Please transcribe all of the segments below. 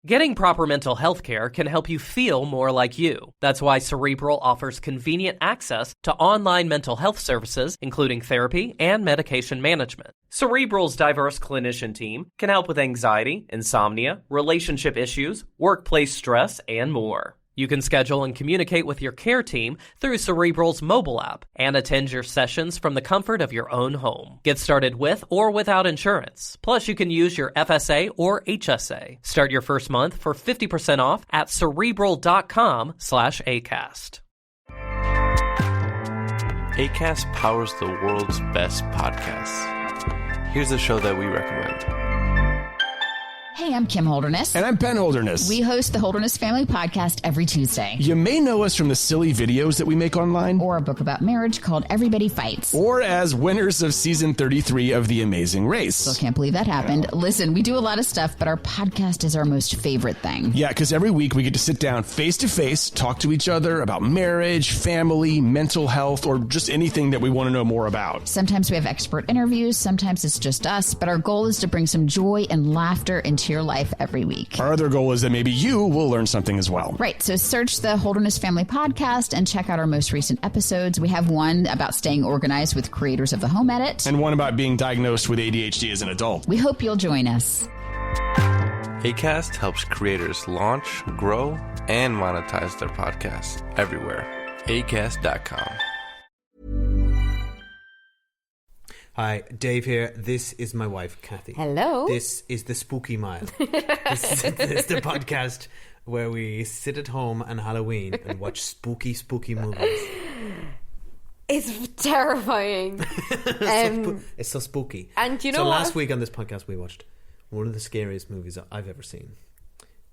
Getting proper mental health care can help you feel more like you. That's why Cerebral offers convenient access to online mental health services, including therapy and medication management. Cerebral's diverse clinician team can help with anxiety, insomnia, relationship issues, workplace stress, and more. You can schedule and communicate with your care team through Cerebral's mobile app and attend your sessions from the comfort of your own home. Get started with or without insurance. Plus, you can use your FSA or HSA. Start your first month for 50% off at Cerebral.com/ACAST. ACAST powers the world's best podcasts. Here's a show that we recommend. Hey, I'm Kim Holderness. And I'm Ben Holderness. We host the Holderness Family Podcast every Tuesday. You may know us from the silly videos that we make online. Or a book about marriage called Everybody Fights. Or as winners of season 33 of The Amazing Race. Still can't believe that happened. Listen, we do a lot of stuff, but our podcast is our most favorite thing. Yeah, because every week we get to sit down face-to-face, talk to each other about marriage, family, mental health, or just anything that we want to know more about. Sometimes we have expert interviews, sometimes it's just us, but our goal is to bring some joy and laughter into your life every week. Our other goal is that maybe you will learn something as well. Right, so search the Holderness Family Podcast and check out our most recent episodes. We have one about staying organized with creators of the Home Edit. And one about being diagnosed with ADHD as an adult. We hope you'll join us. ACAST helps creators launch, grow, and monetize their podcasts everywhere. Acast.com. Hi, Dave here. This is my wife, Kathy. Hello. This is the Spooky Mile. This is the podcast where we sit at home on Halloween and watch spooky movies. It's terrifying. It's so spooky. And you know what? what? Last week on this podcast we watched one of the scariest movies I've ever seen.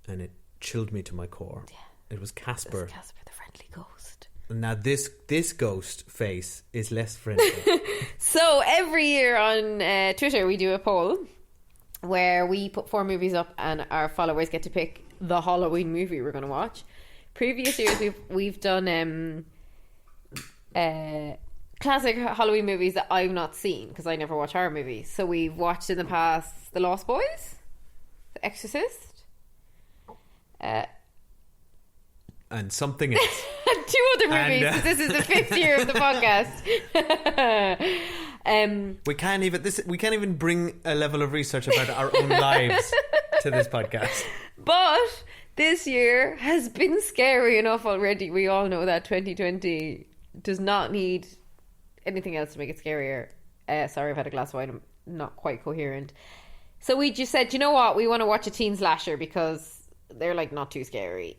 And it chilled me to my core. Yeah. It was Casper. It's Casper the Friendly Ghost. Now this ghost face is less friendly. So every year on Twitter we do a poll where we put 4 movies up and our followers get to pick the Halloween movie we're going to watch. Previous years we've done classic Halloween movies that I've not seen because I never watch horror movies. So we've watched in the past The Lost Boys, The Exorcist, and something else. 2 other movies. This is the 5th year of the podcast. We can't even bring a level of research about our own lives to this podcast. But this year has been scary enough already. We all know that 2020 does not need anything else to make it scarier. Sorry, I've had a glass of wine. I'm not quite coherent. So we just said, you know what? We want to watch a teen slasher because they're like not too scary.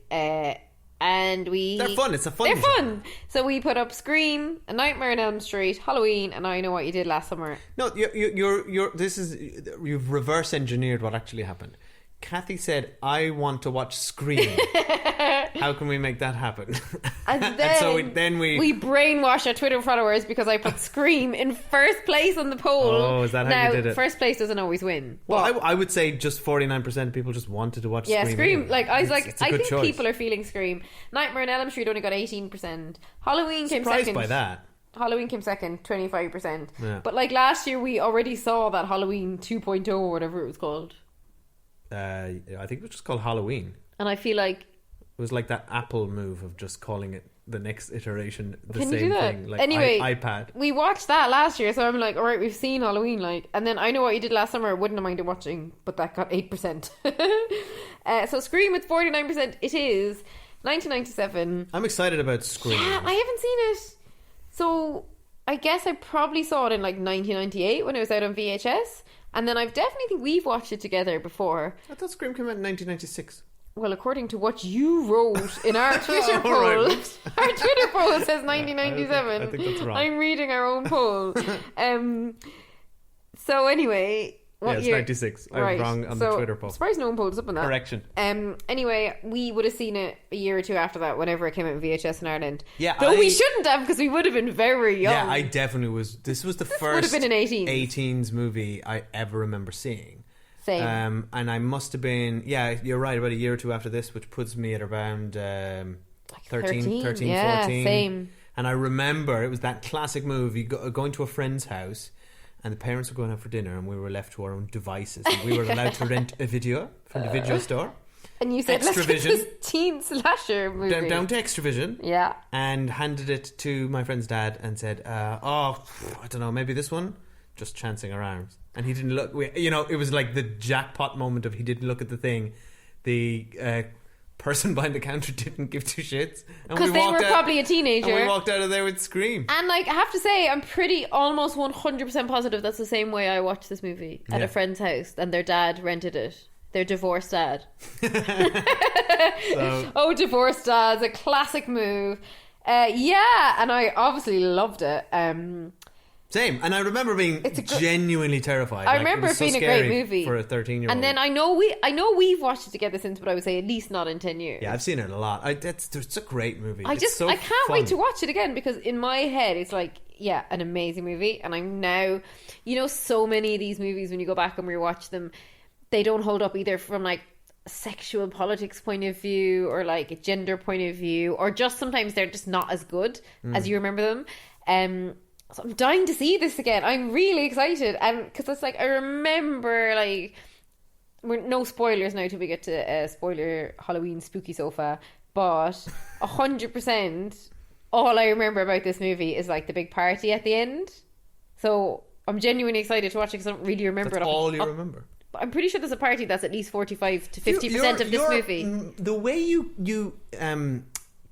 And they're fun. It's a fun. They're fun. So we put up Scream, A Nightmare on Elm Street, Halloween, and I Know What You Did Last Summer. No, you've reverse engineered what actually happened. Kathy said, "I want to watch Scream." How can we make that happen? And then, and so we brainwash our Twitter followers because I put Scream in first place on the poll. Oh, is that how you did it? First place doesn't always win. Well, I would say just 49% of people just wanted to watch Scream. Yeah, Scream. Anyway. I think choice. People are feeling Scream. Nightmare on Elm Street only got 18%. Halloween came Surprised second. by that. Halloween came second, 25%. Yeah. But like last year, we already saw that Halloween 2.0 or whatever it was called. I think it was just called Halloween. And I feel like it was like that Apple move of just calling it the next iteration the Can same you do that? thing. Like anyway, iPad. We watched that last year, so I'm like, all right, we've seen Halloween, like, and then I Know What You Did Last Summer. I wouldn't have minded watching, but that got 8%. So Scream with 49%. It is 1997. I'm excited about Scream. Yeah, I haven't seen it. So I guess I probably saw it in like 1998 when it was out on VHS. And then I definitely think we've watched it together before. I thought Scream came out in 1996. Well, according to what you wrote in our Twitter poll, right. our Twitter poll says 1997. I think that's wrong. I'm reading our own poll. So anyway, what it's year? 96. I was wrong on the Twitter poll. I'm surprised no one pulled us up on that. Correction. Anyway, we would have seen it a year or two after that, whenever it came out in VHS in Ireland. Yeah, though we shouldn't have, because we would have been very young. Yeah, I definitely was. This was the first would have been an 18s. 18s movie I ever remember seeing. Same. And I must have been, yeah, you're right, about a year or two after this, which puts me at around 13, yeah, 14. Same. And I remember it was that classic movie, going to a friend's house, and the parents were going out for dinner, and we were left to our own devices. And we were allowed to rent a video from the video store. And you said, let's get Extravision. this teen slasher movie. Down to Extravision. Yeah. And handed it to my friend's dad and said, I don't know, maybe this one? Just chancing our arms. And he didn't look, it was like the jackpot moment of he didn't look at the thing. The person behind the counter didn't give two shits. Because they were probably a teenager. And we walked out of there with Scream. And like, I have to say, I'm almost 100% positive that's the same way I watched this movie at a friend's house, and their dad rented it. Their divorced dad. Oh, divorced dad's a classic move. Yeah, and I obviously loved it. Same, and I remember being genuinely terrified. I remember it being a great movie for a 13-year-old. And then I know we've watched it together since, but I would say at least not in 10 years. Yeah, I've seen it a lot. It's a great movie. I can't wait to watch it again, because in my head it's like, yeah, an amazing movie. And I'm now, so many of these movies, when you go back and rewatch them, they don't hold up either from like a sexual politics point of view or like a gender point of view, or just sometimes they're just not as good as you remember them. So I'm dying to see this again. I'm really excited, and because it's like I remember, like, no spoilers now till we get to spoiler Halloween spooky sofa, but 100% all I remember about this movie is like the big party at the end. So I'm genuinely excited to watch it because I don't really remember That's it. all you remember. I'm pretty sure there's a party that's at least 45 to 50% of this movie. The way you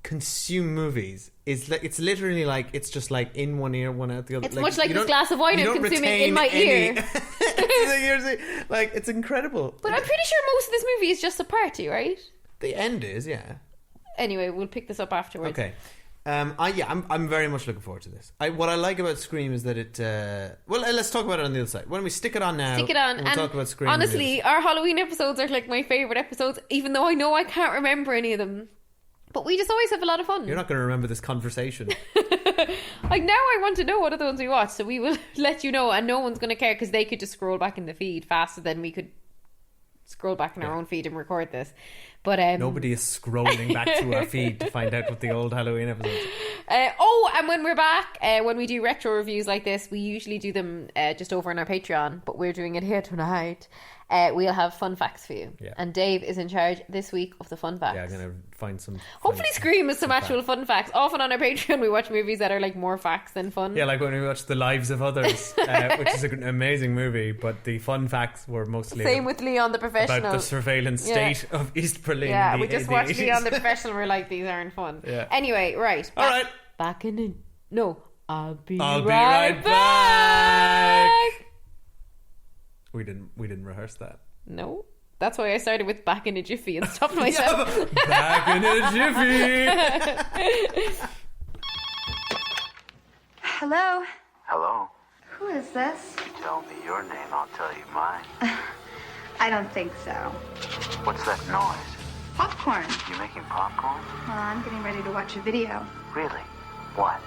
consume movies is like, it's literally like, it's just like in one ear, one out the other. It's much like this glass of wine I'm consuming in my ear. Like, it's incredible. But I'm pretty sure most of this movie is just a party, right? The end is, yeah. Anyway, we'll pick this up afterwards. Okay. I'm very much looking forward to this. What I like about Scream is that it. Let's talk about it on the other side. Why don't we stick it on now? Stick it on. And we'll talk about Scream. Honestly, our Halloween episodes are like my favourite episodes, even though I know I can't remember any of them. But we just always have a lot of fun. You're not going to remember this conversation. Like, now I want to know what are the ones we watched, so we will let you know, and no one's going to care because they could just scroll back in the feed faster than we could scroll back in our own feed and record this. But nobody is scrolling back through our feed to find out what the old Halloween episodes are. And when we're back, when we do retro reviews like this, we usually do them just over on our Patreon, but we're doing it here tonight. We'll have fun facts for you. Yeah. And Dave is in charge this week of the fun facts. Yeah, I'm going to find some. Hopefully Scream is some actual fun facts. Often on our Patreon we watch movies that are like more facts than fun. Yeah, like when we watched The Lives of Others, which is an amazing movie, but the fun facts were mostly same with Leon the Professional. about the surveillance state of East Berlin. Yeah, in we just the watched 80s. Leon the Professional. We're like, these aren't fun. Yeah. Anyway, right. All right. Back in the... No. I'll be I'll be right right back. We didn't rehearse that. No. That's why I started with back in a jiffy and stopped myself. Back in a jiffy. Hello? Hello. Who is this? You tell me your name, I'll tell you mine. I don't think so. What's that noise? Popcorn. You making popcorn? Well, I'm getting ready to watch a video. Really? What?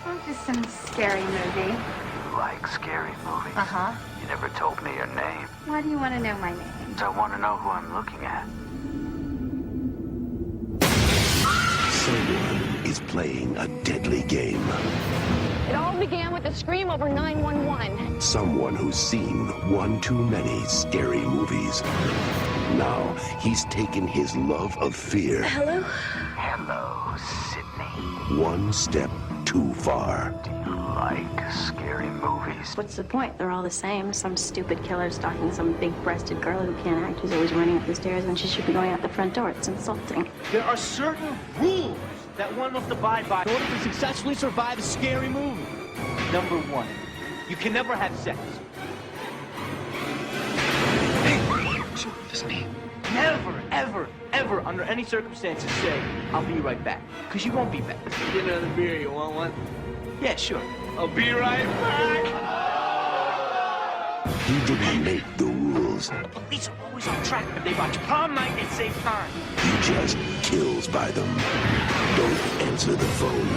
Oh, just some scary movie. You like scary movies? Uh-huh. You never told me your name. Why do you want to know my name? I want to know who I'm looking at. Someone is playing a deadly game. It all began with a scream over 911. Someone who's seen one too many scary movies. Now he's taken his love of fear Hello? Hello, Sydney. one step too far. Do you like scary movies? What's the point? They're all the same. Some stupid killer stalking some big-breasted girl who can't act, who's always running up the stairs when she should be going out the front door. It's insulting. There are certain rules that one must abide by in order to successfully survive a scary movie. Number one, you can never have sex. Never, ever, ever, under any circumstances, say, I'll be right back. Because you won't be back. Get another beer, you want one? Yeah, sure. I'll be right back. He didn't make the rules. Police are always on track, but they watch prom night and save time. He just kills by them. Don't answer the phone.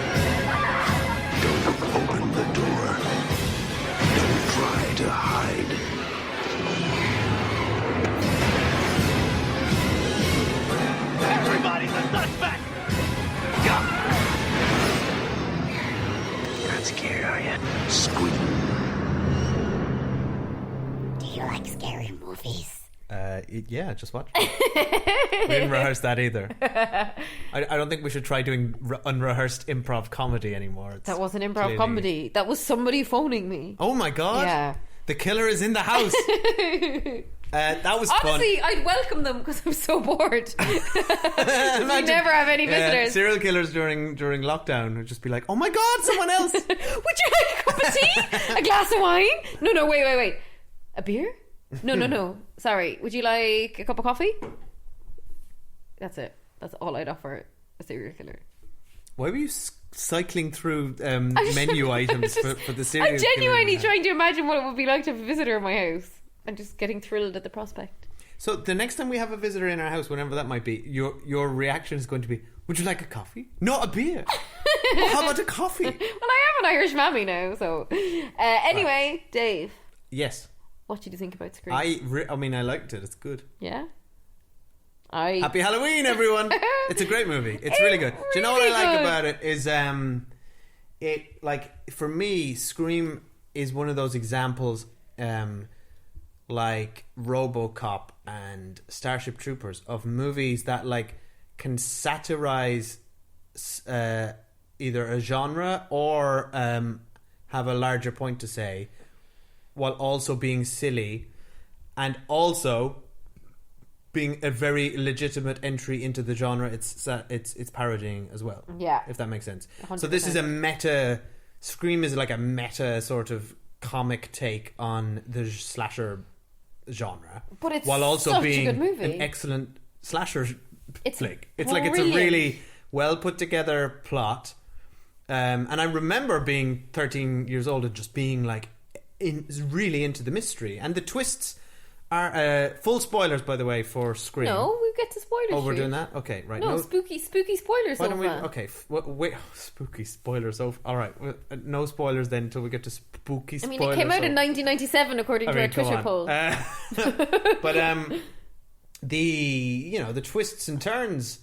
Don't open the door. Don't try to hide. Everybody's a suspect! You're not scared, are you? Scream. Do you like scary movies? yeah, just watch it. We didn't rehearse that either. I don't think we should try doing unrehearsed improv comedy anymore. That wasn't improv comedy. That was somebody phoning me. Oh my god! Yeah, the killer is in the house. That was honestly fun. I'd welcome them because I'm so bored. We never have any visitors. Serial killers during lockdown would just be like, oh my god, someone else. Would you like a cup of tea? A glass of wine? No, wait. A beer? No. Sorry. Would you like a cup of coffee? That's it. That's all I'd offer a serial killer. Why were you cycling through menu items for the serial killer? I'm genuinely trying to imagine what it would be like to have a visitor in my house. I'm just getting thrilled at the prospect. So the next time we have a visitor in our house, whenever that might be, your reaction is going to be, would you like a coffee? Not a beer. Well, how about a coffee? Well, I am an Irish mammy now, so... anyway, right. Dave. Yes. What did you think about Scream? I mean, I liked it. It's good. Yeah? Happy Halloween, everyone! It's a great movie. It's really good. Do you know what I like about it? Is it, like, for me, Scream is one of those examples... like RoboCop and Starship Troopers, of movies that like can satirize either a genre or have a larger point to say, while also being silly and also being a very legitimate entry into the genre it's parodying as well. Yeah, if that makes sense. 100%. So this is a meta. Scream is like a meta sort of comic take on the slasher genre, but it's while also such being a good movie. an excellent slasher flick. It's brilliant. like it's a really well put together plot, and I remember being 13 years old and just being like really into the mystery, and the twists are full spoilers, by the way, for Scream. No, we get to spoilers. Oh, we're doing that? Okay, right. No, spooky spoilers. Why don't we? Okay, wait. Spooky spoilers. All right, no spoilers then until we get to spooky spoilers. I mean, it came out in 1997, according to our Twitter poll. But the twists and turns,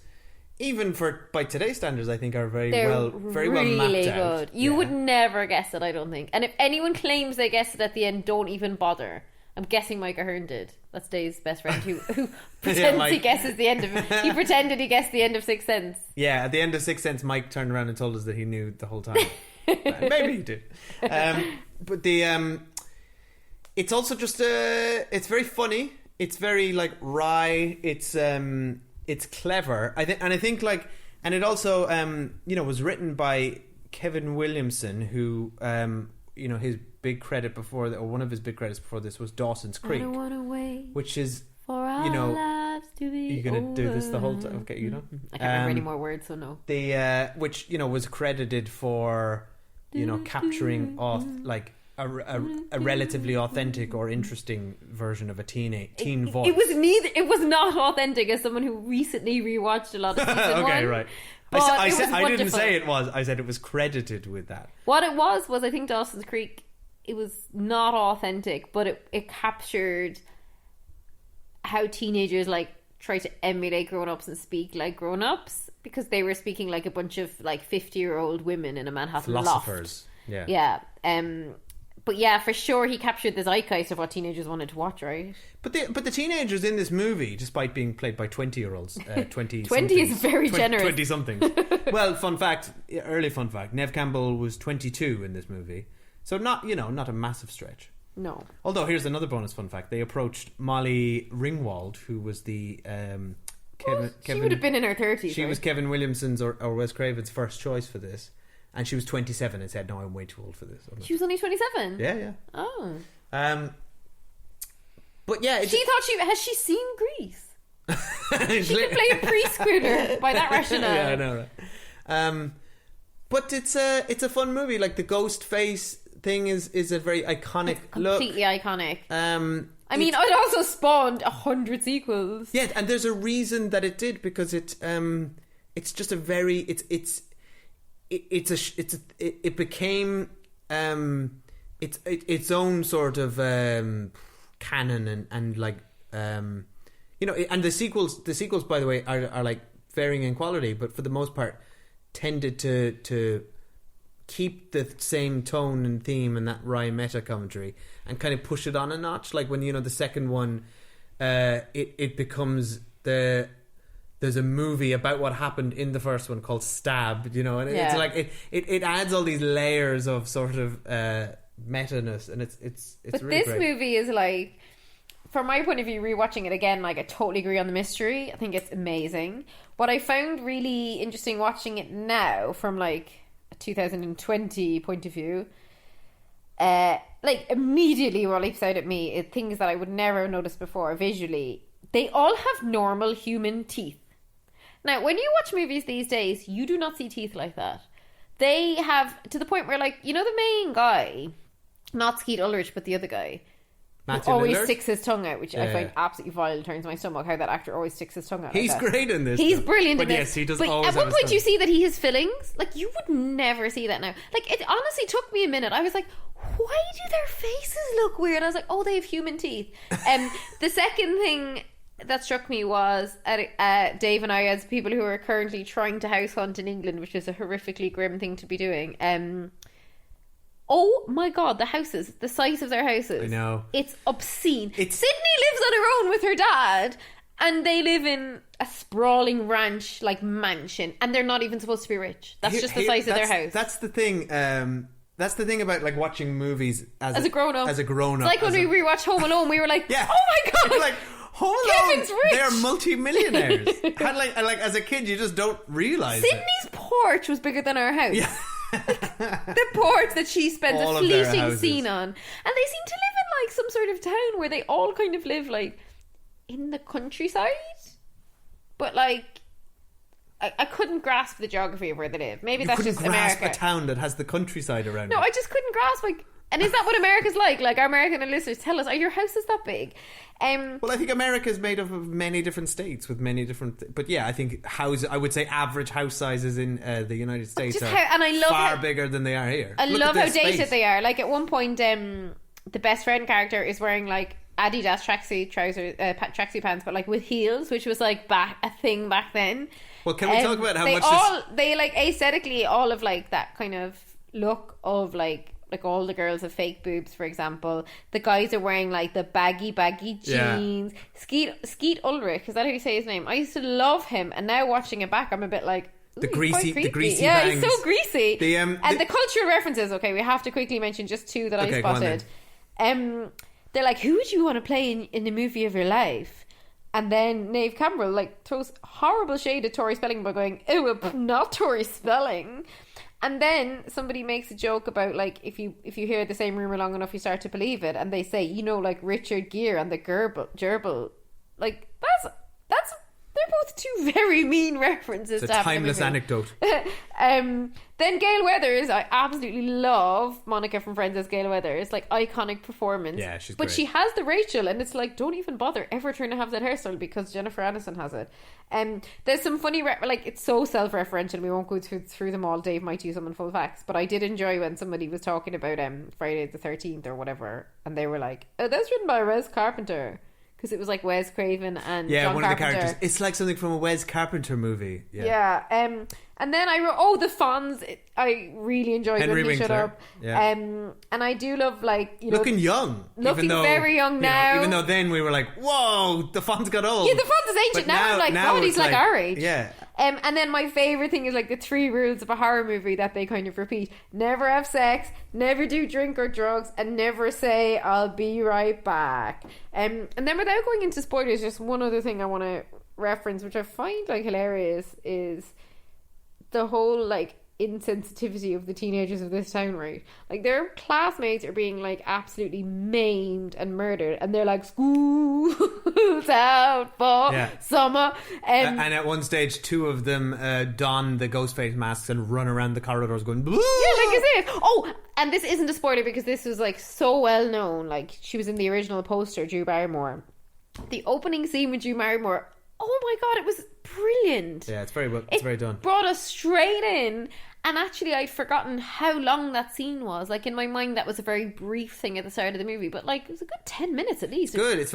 even by today's standards, I think are very well mapped out. You would never guess it, I don't think. And if anyone claims they guessed it at the end, don't even bother. I'm guessing Micah Hearn did. That's Dave's best friend who pretends he guesses the end of it. He pretended he guessed the end of Sixth Sense. Yeah, at the end of Sixth Sense, Mike turned around and told us that he knew the whole time. Maybe he did. But it's also just it's very funny. It's very like wry. It's clever. I think it also was written by Kevin Williamson, who his big credit before that, or one of his big credits before this, was Dawson's Creek, which is for our lives to be. Are you gonna do this the whole time? Okay, you know. I can't remember any more words, so no. The which was credited for capturing a relatively authentic or interesting version of a teen voice. It was not authentic, as someone who recently rewatched a lot of season okay, 1. Right. I didn't say it was. I said it was credited with that. What it was I think Dawson's Creek. It was not authentic, but it captured how teenagers try to emulate grown-ups and speak like grown-ups, because they were speaking like a bunch of 50-year-old women in a Manhattan philosophers. Loft. Yeah. But yeah, for sure he captured the zeitgeist of what teenagers wanted to watch, right? But the teenagers in this movie, despite being played by 20-year-olds, 20 is very generous. 20-somethings. Well, early fun fact, Neve Campbell was 22 in this movie. So not a massive stretch. No. Although here's another bonus fun fact: they approached Molly Ringwald, who was the Kevin. She would have been in her 30s. She was Kevin Williamson's or Wes Craven's first choice for this, and she was 27 and said, "No, I'm way too old for this." She was only 27. Yeah. Oh. But yeah, has she seen Grease? She could play a preschooler by that rationale. Yeah, I know, right? But it's a fun movie. Like the ghost face thing is a very iconic look. Completely iconic. I mean, it also spawned 100 sequels. Yeah, and there's a reason that it did, because it's just a very it became its own sort of canon and and the sequels by the way are like varying in quality, but for the most part tended to keep the same tone and theme and that wry meta commentary and kind of push it on a notch. Like when the second one it becomes there's a movie about what happened in the first one called Stabbed, you know, and it's like it adds all these layers of sort of meta-ness, and it's but really this great. movie is like, from my point of view, rewatching it again, like I totally agree on the mystery. I think it's amazing. What I found really interesting watching it now from like a 2020 point of view, like immediately what leaps out at me is things that I would never have noticed before visually. They all have normal human teeth. Now, when you watch movies these days, you do not see teeth like that. They have, to the point where, like, you know, the main guy, not Skeet Ulrich, but the other guy, Matthew who always Lillard? sticks his tongue out, which I Yeah. find absolutely vile, turns my stomach, how that actor always sticks his tongue out. He's like that. great in this. He's though. brilliant But in this. yes, he does But always at have one his point tongue. you see that he has fillings. Like, you would never see that now. Like, it honestly took me a minute. I was like, why do their faces look weird? I was like, oh, they have human teeth. The second thing that struck me was Dave and I, as people who are currently trying to house hunt in England, which is a horrifically grim thing to be doing. Oh my god, the houses, the size of their houses. I know. It's obscene. Sydney lives on her own with her dad, and they live in a sprawling ranch like mansion, and they're not even supposed to be rich. That's just the size of their house. That's the thing. That's the thing about like watching movies as a grown up. As a grown up, It's like when we rewatched Home Alone, we were like, Yeah. oh my god, You're like, Home Alone, Kevin's rich. they're multi-millionaires. like as a kid, you just don't realize it. Sydney's porch was bigger than our house. Yeah. The porch that she spends All a of their fleeting houses. scene on. And they seem to live in like some sort of town where they all kind of live like in the countryside. But like, I couldn't grasp the geography of where they live. Maybe You that's couldn't just grasp America. a town that has the countryside around No, it. I just couldn't grasp like. And is that what America's like? Like, our American listeners, tell us, are your houses that big? Well, I think America is made up of many different states with many different. But yeah, I think I would say average house sizes in the United States Just are how- and I love far how- bigger than they are here. I Look love at how this dated space. they are. Like, at one point, the best friend character is wearing like Adidas tracksuit pants, but like with heels, which was like a thing back then. Well, can we talk about how they much they like aesthetically all of like that kind of look of like all the girls have fake boobs, for example. The guys are wearing like the baggy Yeah. jeans. Skeet Ulrich, is that how you say his name? I used to love him, and now watching it back, I'm a bit like, The ooh, greasy- quite the creepy. greasy yeah, bangs. he's so greasy. The the cultural references. Okay, we have to quickly mention just two that Okay, I go on spotted. They're like, who would you want to play in the movie of your life? And then Nave Campbell like throws horrible shade at Tori Spelling by going, "Oh, not Tori Spelling." And then somebody makes a joke about like if you hear the same rumor long enough, you start to believe it. And they say, you know, like Richard Gere and the gerbil, like that's they're both two very mean references. It's a to have in timeless movie. anecdote. Then Gail Weathers, I absolutely love Monica from Friends as Gail Weathers, like iconic performance. Yeah, she's But great. she has the Rachel, and it's like, don't even bother ever trying to have that hairstyle because Jennifer Aniston has it. There's some funny like it's so self-referential. We won't go through them all. Dave might use them in full facts, but I did enjoy when somebody was talking about Friday the 13th or whatever, and they were like, "Oh, that's written by Wes Carpenter." Because it was like Wes Craven and Yeah, John one Carpenter. of the characters. It's like something from a Wes Carpenter movie. Yeah. And then I wrote, the Fonz. I really enjoyed Henry when he showed Winkler, up. yeah. And I do love like Looking young. looking even though, very young you know, now. even though then we were like, whoa, the Fonz got old. Yeah, the Fonz is ancient But now. I'm like, God, he's it's like our age. Yeah. And then my favourite thing is like the 3 rules of a horror movie that they kind of repeat: never have sex, never do drink or drugs, and never say "I'll be right back." And then without going into spoilers, just one other thing I want to reference, which I find like hilarious, is the whole like insensitivity of the teenagers of this town, right? Like their classmates are being like absolutely maimed and murdered, and they're like, school's out for Yeah. summer. And at one stage, 2 of them don the ghost face masks and run around the corridors going, "Boo!" Yeah, like I said. Oh, and this isn't a spoiler because this was like so well known. Like she was in the original poster, Drew Barrymore. The opening scene with Drew Barrymore. Oh my god, it was brilliant. Yeah, it's very done. Brought us straight in. And actually, I'd forgotten how long that scene was. Like in my mind, that was a very brief thing at the start of the movie, but like it was a good 10 minutes at least. Good. It's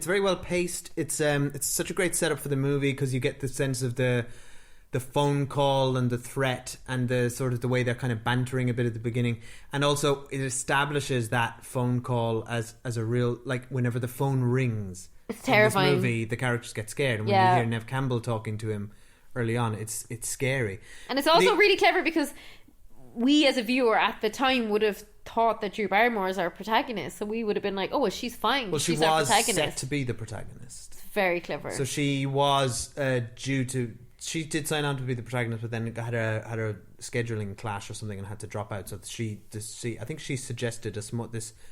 very well paced. It's such a great setup for the movie because you get the sense of the the phone call and the threat and the sort of the way they're kind of bantering a bit at the beginning, and also it establishes that phone call as a real, like, whenever the phone rings, it's terrifying. In this movie, the characters get scared, and when you hear Nev Campbell talking to him early on, it's scary. And it's also really clever because we as a viewer at the time would have thought that Drew Barrymore is our protagonist, so we would have been like, oh, well, she's fine. Well, she's our protagonist. set to be the protagonist. It's very clever. So she was she did sign on to be the protagonist, but then had a scheduling clash or something and had to drop out. So I think she suggested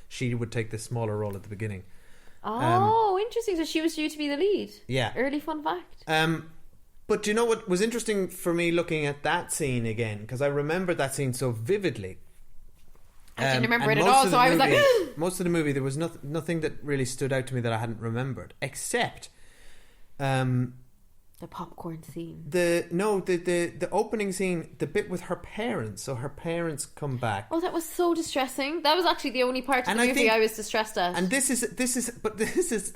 she would take this smaller role at the beginning. Oh, interesting. So she was due to be the lead. Yeah. Early fun fact. But do you know what was interesting for me looking at that scene again? Because I remembered that scene so vividly. I didn't remember it at all, so I was like... most of the movie, there was nothing that really stood out to me that I hadn't remembered, except... the popcorn scene. The opening scene, the bit with her parents. So her parents come back. Oh, that was so distressing. That was actually the only part of the movie I was distressed at. And this is,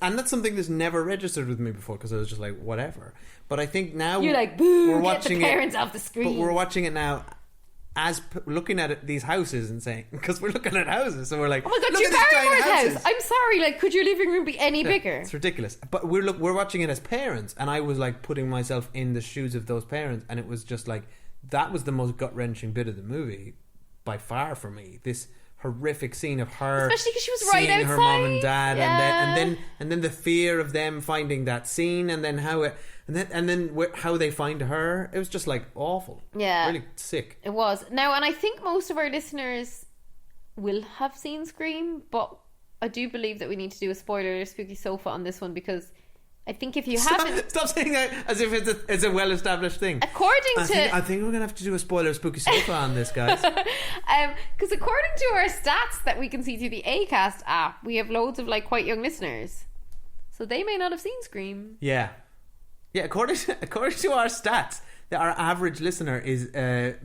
and that's something that's never registered with me before because I was just like, whatever. But I think now you're like, boo, we're watching get the parents off the screen. But we're watching it now as looking at these houses and saying, because we're looking at houses, so we're like, oh my god, Drew Barrymore's house. I'm sorry, like, could your living room be any bigger? It's ridiculous. But we're watching it as parents, and I was like putting myself in the shoes of those parents, and it was just like, that was the most gut-wrenching bit of the movie by far for me. This horrific scene of her, especially because she was right outside her mom and dad, and then the fear of them finding that scene, and then how they find her. It was just like awful. Yeah, really sick. It was. Now, and I think most of our listeners will have seen Scream, but I do believe that we need to do a spoiler spooky sofa on this one, because I think if you haven't... Stop saying that as if it's a well-established thing. I think we're going to have to do a spoiler spooky sofa on this, guys. Because according to our stats that we can see through the Acast app, we have loads of like quite young listeners. So they may not have seen Scream. Yeah. Yeah, according to our stats, our average listener is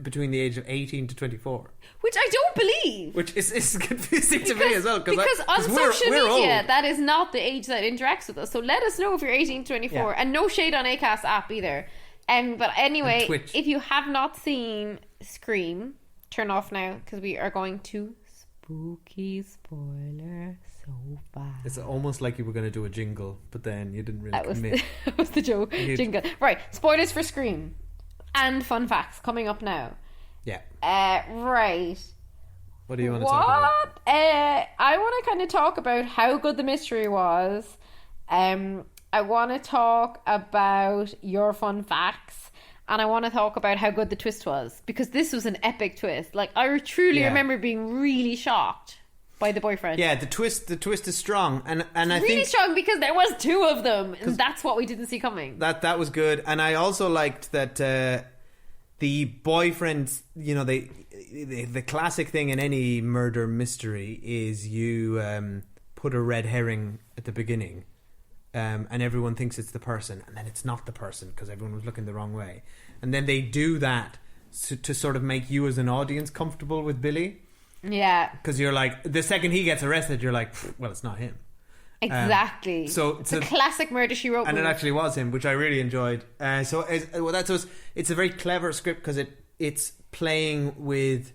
between the age of 18 to 24. Which I don't believe. Which is confusing to me as well. Because on social media, that is not the age that interacts with us. So let us know if you're 18 to 24. Yeah. And no shade on Acast app either. But anyway, if you have not seen Scream, turn off now, because we are going to spooky spoiler sofa. It's almost like you were going to do a jingle, but then you didn't really commit. That was the joke. Jingle. Right, spoilers for Scream. And fun facts coming up now. Yeah. Right. What do you want to talk about? I want to kind of talk about how good the mystery was. I want to talk about your fun facts. And I want to talk about how good the twist was. Because this was an epic twist. Like, I truly remember being really shocked by the boyfriend. Yeah, the twist is strong. And I think... really strong because there was two of them. And that's what we didn't see coming. That was good. And I also liked that the boyfriend, you know, the classic thing in any murder mystery is you put a red herring at the beginning. And everyone thinks it's the person, and then it's not the person because everyone was looking the wrong way. And then they do that to sort of make you as an audience comfortable with Billy. Yeah. Because you're like, the second he gets arrested, you're like, well, it's not him. Exactly. So it's a classic Murder, She Wrote and movie. It actually was him, which I really enjoyed. It's a very clever script because it's playing with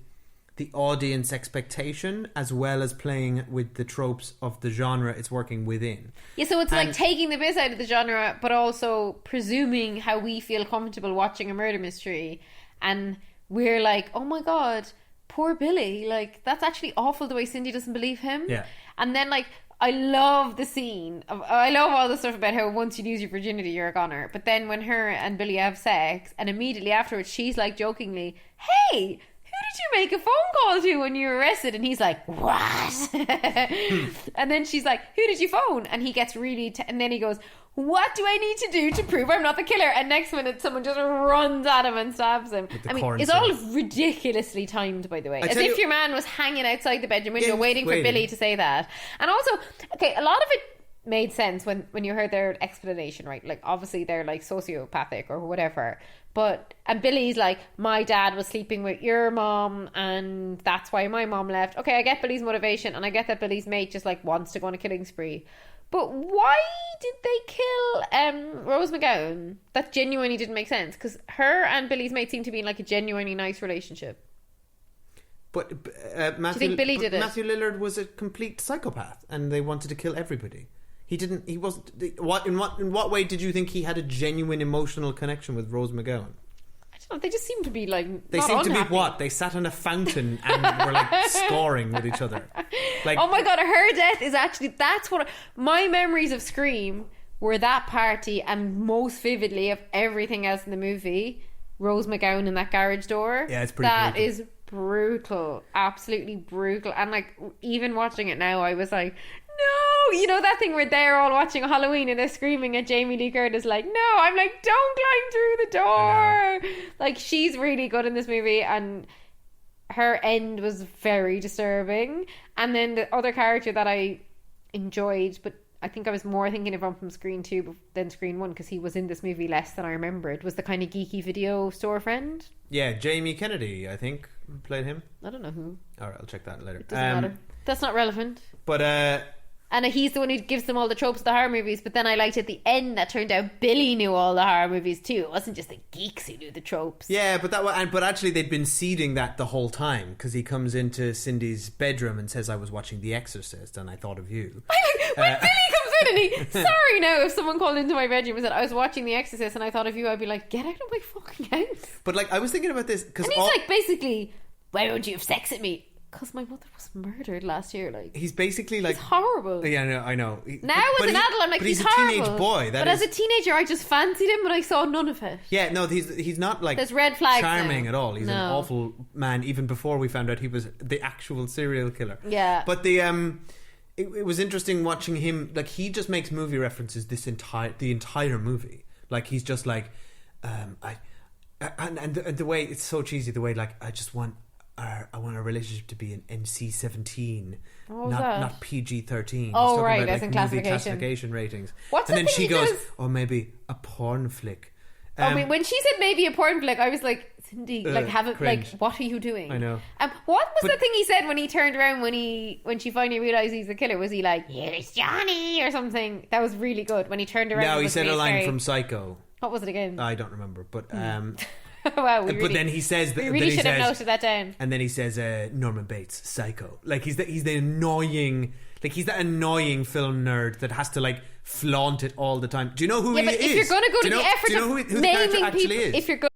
the audience expectation as well as playing with the tropes of the genre it's working within. Yeah, so it's like taking the piss out of the genre, but also presuming how we feel comfortable watching a murder mystery. And we're like, oh my God, poor Billy. Like, that's actually awful the way Cindy doesn't believe him. Yeah. And then, like, I love the scene. I love all the stuff about how once you lose your virginity, you're a goner. But then when her and Billy have sex, and immediately afterwards, she's like jokingly, hey, who did you make a phone call to when you were arrested? And he's like, what? And then she's like, who did you phone? And he gets really and then he goes, what do I need to do to prove I'm not the killer? And next minute someone just runs at him and stabs him. I mean, it's all ridiculously timed, by the way, as if your man was hanging outside the bedroom window waiting for Billy to say that. And also, okay, a lot of it made sense when you heard their explanation, right? Like, obviously they're like sociopathic or whatever, and Billy's like, my dad was sleeping with your mom and that's why my mom left. Okay, I get Billy's motivation, and I get that Billy's mate just like wants to go on a killing spree, But why did they kill Rose McGowan? That genuinely didn't make sense, because her and Billy's mate seemed to be in like a genuinely nice relationship. But Matthew, do you think Billy did it? Matthew Lillard was a complete psychopath, and they wanted to kill everybody. He didn't. He wasn't. In what way did you think he had a genuine emotional connection with Rose McGowan? I don't know. They just seemed to be like. They seemed to be what? They sat on a fountain and were like scoring with each other. Like, oh my god, her death is actually. That's what my memories of Scream were. That party, and most vividly of everything else in the movie, Rose McGowan in that garage door. Yeah, it's pretty. That brutal. is brutal, absolutely brutal. And like, even watching it now, I was like, no, you know that thing where they're all watching Halloween and they're screaming at Jamie Lee Curtis like, no. I'm like, don't climb through the door. Like, she's really good in this movie, and her end was very disturbing. And then the other character that I enjoyed, but I think I was more thinking of him from Screen 2 than Screen 1, because he was in this movie less than I remembered, was the kind of geeky video store friend. Yeah, Jamie Kennedy, I think, played him. I don't know who. Alright, I'll check that later. It doesn't matter. That's not relevant. But and he's the one who gives them all the tropes of the horror movies. But then I liked at the end that turned out Billy knew all the horror movies too. It wasn't just the geeks who knew the tropes. yeah, but actually they'd been seeding that the whole time, because he comes into Cindy's bedroom and says, I was watching The Exorcist and I thought of you. When Billy comes in and he sorry now, if someone called into my bedroom and said I was watching The Exorcist and I thought of you, I'd be like, get out of my fucking house. But like, I was thinking about this because and he's like, basically, why won't you have sex with me? Because my mother was murdered last year. Like, he's basically like, he's horrible. Yeah, no, I know. Now as an adult, I'm like, he's horrible. But he's a teenage boy. But as a teenager, I just fancied him, but I saw none of it. Yeah, no, he's not like there's red flags charming now. at all. He's an awful man. Even before we found out he was the actual serial killer. Yeah. But it was interesting watching him. Like, he just makes movie references the entire movie. Like, he's just like, and the way it's so cheesy. The way, like, I want a relationship to be an NC-17, not PG-13. Oh, right, about, that's like, in movie classification ratings. What's and the then thing she he goes, does? or maybe a porn flick. I mean, when she said maybe a porn flick, I was like, Cindy, like, have it, cringe. like, what are you doing? I know. What was the thing he said when he turned around when she finally realised he's the killer? Was he like, here's Johnny or something? That was really good when he turned around. No, and he was said really a line scary. from Psycho. What was it again? I don't remember, but wow, but then he says that. We really should have noted that down. And then he says, Norman Bates, Psycho. Like, he's the annoying, like, he's that annoying film nerd that has to, like, flaunt it all the time. Do you know who he is? Yeah, but if you're going to go to the effort do you know of who the character naming actually people, is? if you're going.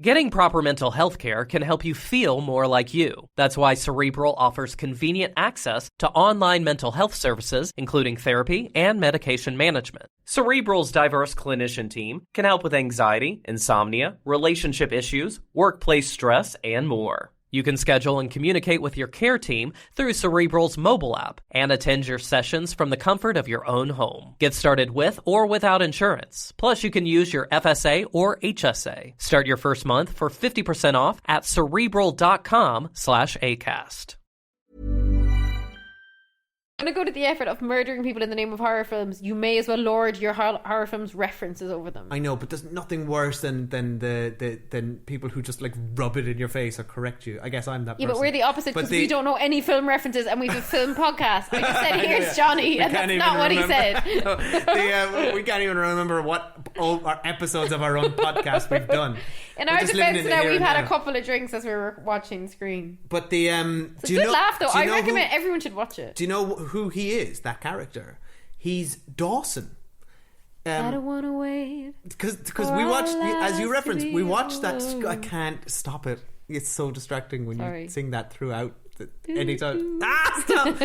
Getting proper mental health care can help you feel more like you. That's why Cerebral offers convenient access to online mental health services, including therapy and medication management. Cerebral's diverse clinician team can help with anxiety, insomnia, relationship issues, workplace stress, and more. You can schedule and communicate with your care team through Cerebral's mobile app and attend your sessions from the comfort of your own home. Get started with or without insurance. Plus, you can use your FSA or HSA. Start your first month for 50% off at Cerebral.com/ACAST. Going to go to the effort of murdering people in the name of horror films, you may as well lord your horror films references over them. I know, but there's nothing worse than people who just, like, rub it in your face or correct you. I guess I'm that person. Yeah, but we're the opposite, because we don't know any film references and we have a film podcast. I just said, here's Johnny, and that's not what he said. We can't even remember what our episodes of our own podcast we've done. In our defense now, we've had a couple of drinks as we were watching Screen. But it's a good laugh, though. I recommend everyone should watch it. Do you know who he is, that character? He's Dawson. I don't want to wait. Because we watched, as you referenced, we watched that. I can't stop it. It's so distracting when you sing that throughout anytime. Stop!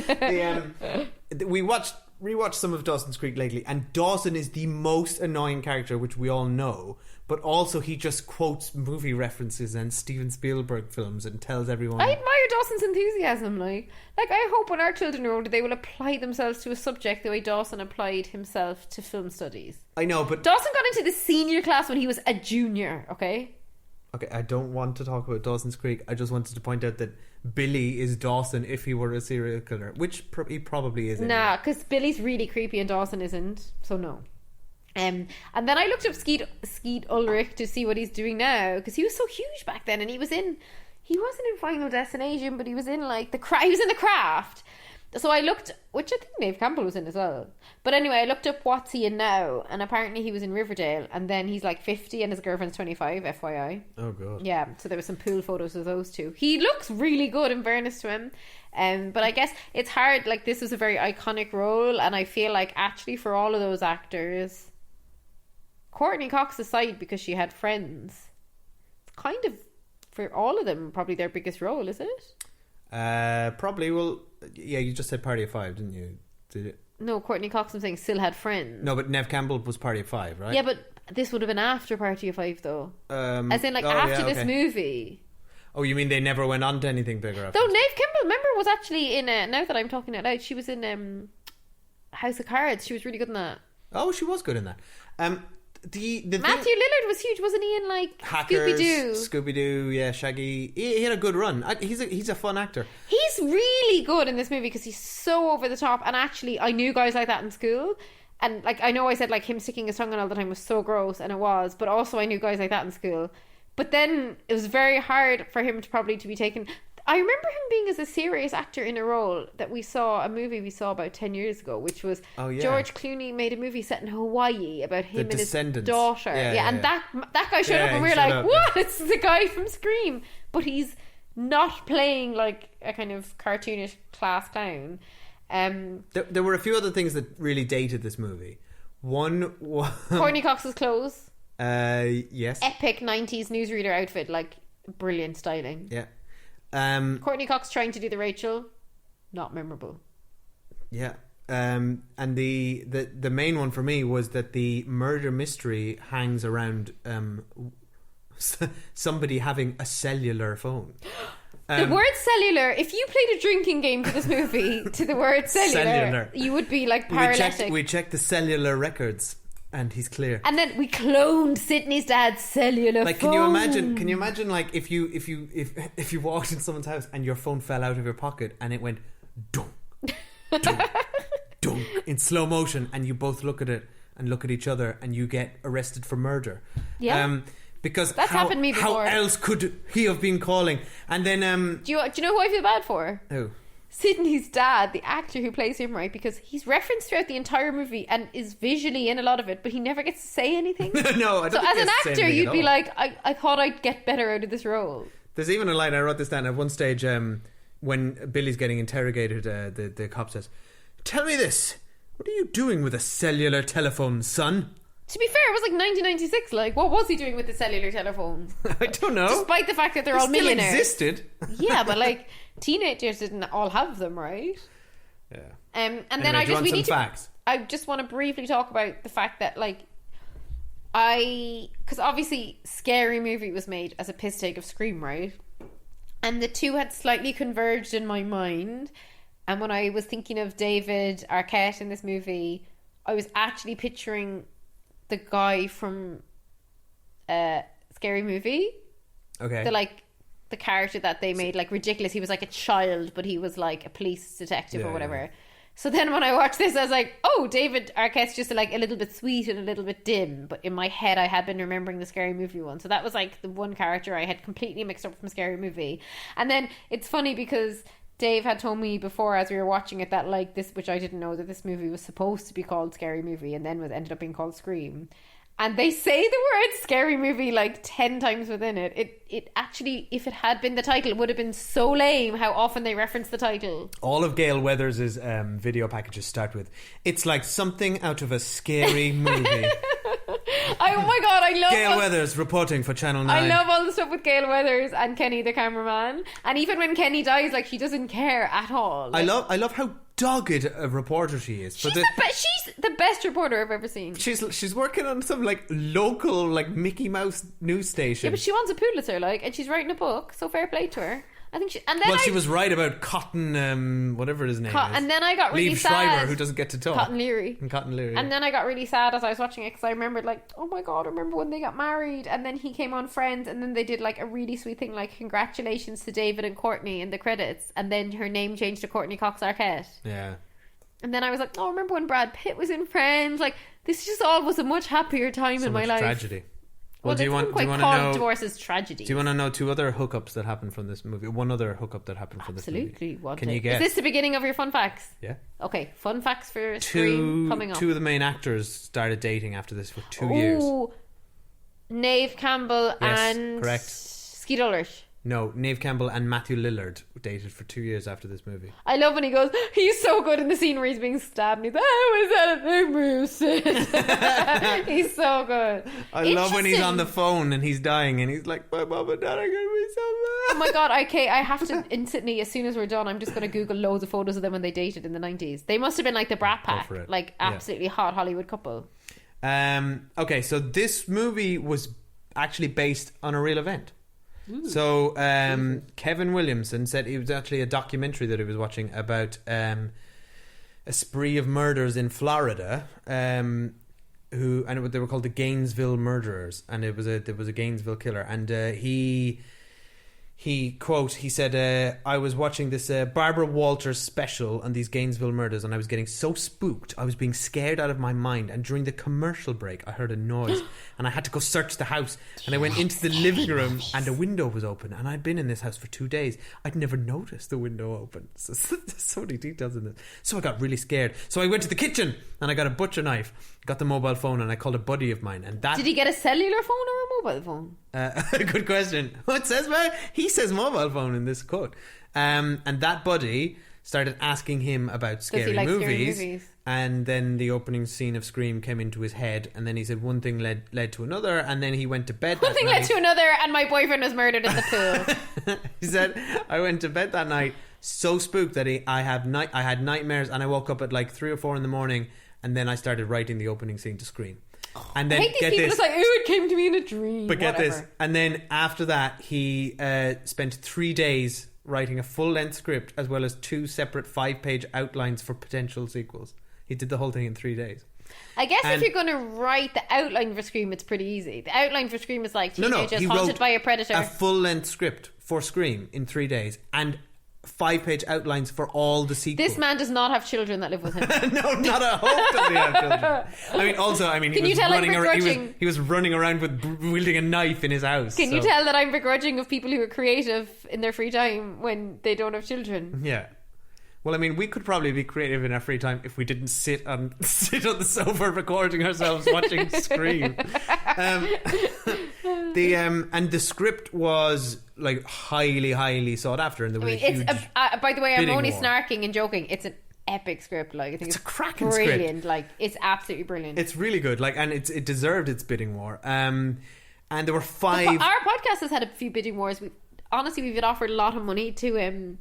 We rewatched some of Dawson's Creek lately, and Dawson is the most annoying character, which we all know. But also, he just quotes movie references and Steven Spielberg films and tells everyone. I admire Dawson's enthusiasm. Like I hope when our children are older, they will apply themselves to a subject the way Dawson applied himself to film studies. I know, but Dawson got into the senior class when he was a junior. Okay, I don't want to talk about Dawson's Creek. I just wanted to point out that Billy is Dawson if he were a serial killer, which he probably is. Nah, because Billy's really creepy and Dawson isn't. So no. And then I looked up Skeet Ulrich to see what he's doing now, because he was so huge back then, and he wasn't in Final Destination, but he was in like he was in The Craft. So I looked, which I think Neve Campbell was in as well. But anyway, I looked up what's he in now, and apparently he was in Riverdale, and then he's like 50 and his girlfriend's 25, FYI. Oh, God. Yeah, so there were some pool photos of those two. He looks really good, in fairness to him. But I guess it's hard, like, this was a very iconic role, and I feel like actually for all of those actors, Courtney Cox aside, because she had Friends, it's kind of, for all of them, probably their biggest role, is it? Probably. Well, yeah, you just said Party of Five, didn't you? Did it? No, Courtney Cox, I'm saying, still had Friends. No, but Neve Campbell was Party of Five, right? Yeah, but this would have been after Party of Five, though. As in, like, after this movie. Oh, you mean they never went on to anything bigger after? Though Neve Campbell, remember, was actually in, now that I'm talking out loud, she was in House of Cards. She was really good in that. Oh, she was good in that. The Matthew Lillard was huge, wasn't he, in like Hackers, Scooby-Doo? Scooby-Doo, yeah, Shaggy. He had a good run. He's a fun actor. He's really good in this movie because he's so over the top. And actually, I knew guys like that in school. And like, I know I said like him sticking his tongue in all the time was so gross, and it was. But also, I knew guys like that in school. But then it was very hard for him to be taken. I remember him being as a serious actor in a role that a movie we saw about 10 years ago, which was George Clooney made a movie set in Hawaii about him and his daughter. And that guy showed up and we were like, what? It's the guy from Scream. But he's not playing like a kind of cartoonish class clown. There were a few other things that really dated this movie. One was... Courtney Cox's clothes. Yes. Epic 90s newsreader outfit, like brilliant styling. Yeah. Courtney Cox trying to do the Rachel, not memorable. Yeah. And the main one for me was that the murder mystery hangs around somebody having a cellular phone. The word cellular, if you played a drinking game to this movie to the word cellular. You would be like paralytic. We checked the cellular records. And he's clear. And then we cloned Sydney's dad's cellular phone. Can you imagine like if you walked in someone's house and your phone fell out of your pocket and it went dunk, dunk, dunk in slow motion, and you both look at it and look at each other and you get arrested for murder. Yeah. Because that's happened to me before. How else could he have been calling? And then do you know who I feel bad for? Who? Sydney's dad, the actor who plays him, right? Because he's referenced throughout the entire movie and is visually in a lot of it, but he never gets to say anything. No, I don't. So as an actor, you'd be like, I thought I'd get better out of this role. There's even a line, I wrote this down at one stage, when Billy's getting interrogated, the cop says, "Tell me this, what are you doing with a cellular telephone, son?" To be fair, it was like 1996. Like, what was he doing with the cellular telephone? I don't know. Despite the fact that they're all millionaires. Still existed. Yeah, but like teenagers didn't all have them, right? Yeah. And anyway, then facts. I just want to briefly talk about the fact that like because obviously Scary Movie was made as a piss take of Scream, right? And the two had slightly converged in my mind. And when I was thinking of David Arquette in this movie, I was actually picturing the guy from Scary Movie. Okay. The character that they made like ridiculous. He was like a child, but he was like a police detective or whatever. Yeah. So then when I watched this, I was like, oh, David Arquette's just like a little bit sweet and a little bit dim. But in my head, I had been remembering the Scary Movie one. So that was like the one character I had completely mixed up from Scary Movie. And then it's funny because Dave had told me before as we were watching it that like this, which I didn't know, that this movie was supposed to be called Scary Movie and then ended up being called Scream. And they say the word Scary Movie like 10 times within it. It actually, if it had been the title, it would have been so lame how often they reference the title. All of Gail Weathers' video packages start with, "It's like something out of a scary movie." Oh my god, I love Gail Weathers reporting for Channel 9. I love all the stuff with Gail Weathers and Kenny the cameraman. And even when Kenny dies, like, she doesn't care at all. Like, I love how dogged a reporter she is. She's the best reporter I've ever seen. She's working on some like local like Mickey Mouse news station. Yeah, but she wants a Pulitzer, like, and she's writing a book, so fair play to her. I think she was right about Cotton, whatever his name is. And then I got really Liev sad. Schreiber, who doesn't get to talk. Cotton Leary. And then I got really sad as I was watching it because I remembered like, oh my god, I remember when they got married, and then he came on Friends, and then they did like a really sweet thing like, congratulations to David and Courtney in the credits, and then her name changed to Courtney Cox Arquette. Yeah. And then I was like, oh, remember when Brad Pitt was in Friends? Like, this just all was a much happier time in my life. Tragedy. Well, do you want to know? Divorce is tragedy. Do you want to know 2 other hookups that happened from this movie? One other hookup that happened from this movie. Absolutely. Can you guess? Is this the beginning of your fun facts? Yeah. Okay, fun facts for Scream coming up. 2 of the main actors started dating after this for 2 years. Neve Campbell and correct. Skeet Ulrich. No, Neve Campbell and Matthew Lillard dated for 2 years after this movie. I love when he goes, he's so good in the scene where he's being stabbed and he's like, oh, is that a thing where you sit? He's so good. I love when he's on the phone and he's dying and he's like, my mom and dad are going to be so mad. Oh my god, okay, I have to instantly, as soon as we're done, I'm just going to Google loads of photos of them when they dated in the 90s. They must have been like the Brat Pack, like absolutely hot Hollywood couple. Okay, so this movie was actually based on a real event. So Kevin Williamson said it was actually a documentary that he was watching about a spree of murders in Florida, they were called the Gainesville Murderers, and there was a Gainesville killer, and he said, I was watching this Barbara Walters special on these Gainesville murders, and I was getting so spooked, I was being scared out of my mind, and during the commercial break I heard a noise and I had to go search the house, and I went into the living room and a window was open, and I'd been in this house for 2 days. I'd never noticed the window open. So, there's so many details in this. So I got really scared, so I went to the kitchen and I got a butcher knife, got the mobile phone, and I called a buddy of mine, and that... Did he get a cellular phone or a mobile phone? Good question. What says man? He says mobile phone in this quote. And that buddy started asking him about scary movies. And then the opening scene of Scream came into his head, and then he said one thing led to another, and then he went to bed. One thing led to another, and my boyfriend was murdered in the pool. He said, I went to bed that night so spooked that I had nightmares, and I woke up at like 3 or 4 in the morning, and then I started writing the opening scene to Scream. And then I hate these people. It's like, oh, it came to me in a dream. But get this, and then after that, he spent 3 days writing a full-length script as well as 2 separate 5-page outlines for potential sequels. He did the whole thing in 3 days. I guess if you're going to write the outline for Scream, it's pretty easy. The outline for Scream is like teenagers haunted by a predator. A full-length script for Scream in 3 days, and 5-page outlines for all the sequels. This man does not have children that live with him. No, not a hope does he have children. He was running around with wielding a knife in his house. Can you tell that I'm begrudging of people who are creative in their free time when they don't have children? Yeah. Well, I mean, we could probably be creative in our free time if we didn't sit on the sofa recording ourselves watching Scream. The script was like highly sought after, and there was a huge by the way, I'm only war. Snarking and joking. It's an epic script. Like, I think it's a cracking brilliant. Script. Like, it's absolutely brilliant. It's really good. Like, and it deserved its bidding war. And there were 5. Our podcast has had a few bidding wars. We've been offered a lot of money to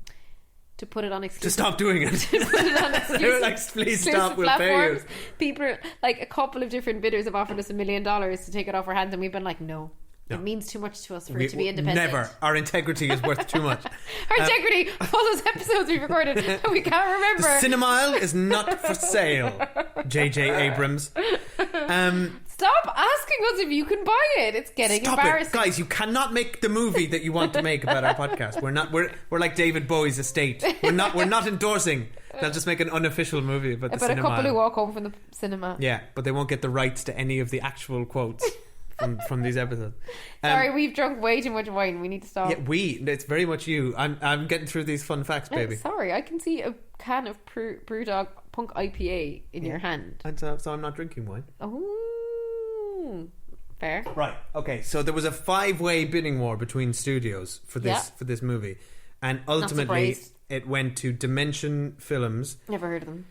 put it on exclusive. To stop doing it. To put it on exclusive. Like, please stop, we'll pay you. People, like a couple of different bidders have offered us $1 million to take it off our hands, and we've been like, no. It means too much to us for it to be independent. Never. Our integrity is worth too much. Our integrity of all those episodes we've recorded that we can't remember. The Cinemile is not for sale. J.J. Abrams. Stop asking us if you can buy it. It's getting embarrassing. Guys, you cannot make the movie that you want to make about our podcast. We're like David Bowie's estate. We're not endorsing. They'll just make an unofficial movie about the Cinemile. A couple who walk home from the cinema. Yeah, but they won't get the rights to any of the actual quotes from these episodes. Sorry, we've drunk way too much wine. We need to stop. Yeah, it's very much you. I'm getting through these fun facts, baby. Sorry, I can see a can of Brewdog Punk IPA in your hand. And so I'm not drinking wine. Oh, fair. Right. Okay. So there was a 5-way bidding war between studios for this movie, and ultimately it went to Dimension Films. Never heard of them.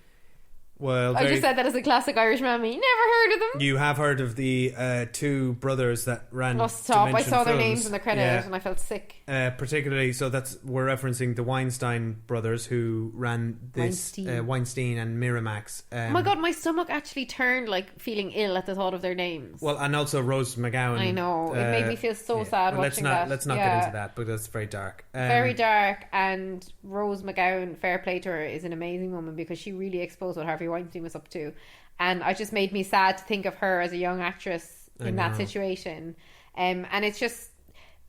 Well, I just said that as a classic Irish mammy. Never heard of them. You have heard of the 2 brothers that ran. Oh, stop! Dimension I saw their Films. names in the credits and I felt sick. Particularly, so we're referencing the Weinstein brothers who ran this Weinstein and Miramax. Oh my god, my stomach actually turned like feeling ill at the thought of their names. Well, and also Rose McGowan. I know it made me feel so sad watching that. Let's not get into that because it's very dark. Very dark. And Rose McGowan, fair play to her, is an amazing woman because she really exposed what Harvey Weinstein was up to, and it just made me sad to think of her as a young actress in that situation. And it's just,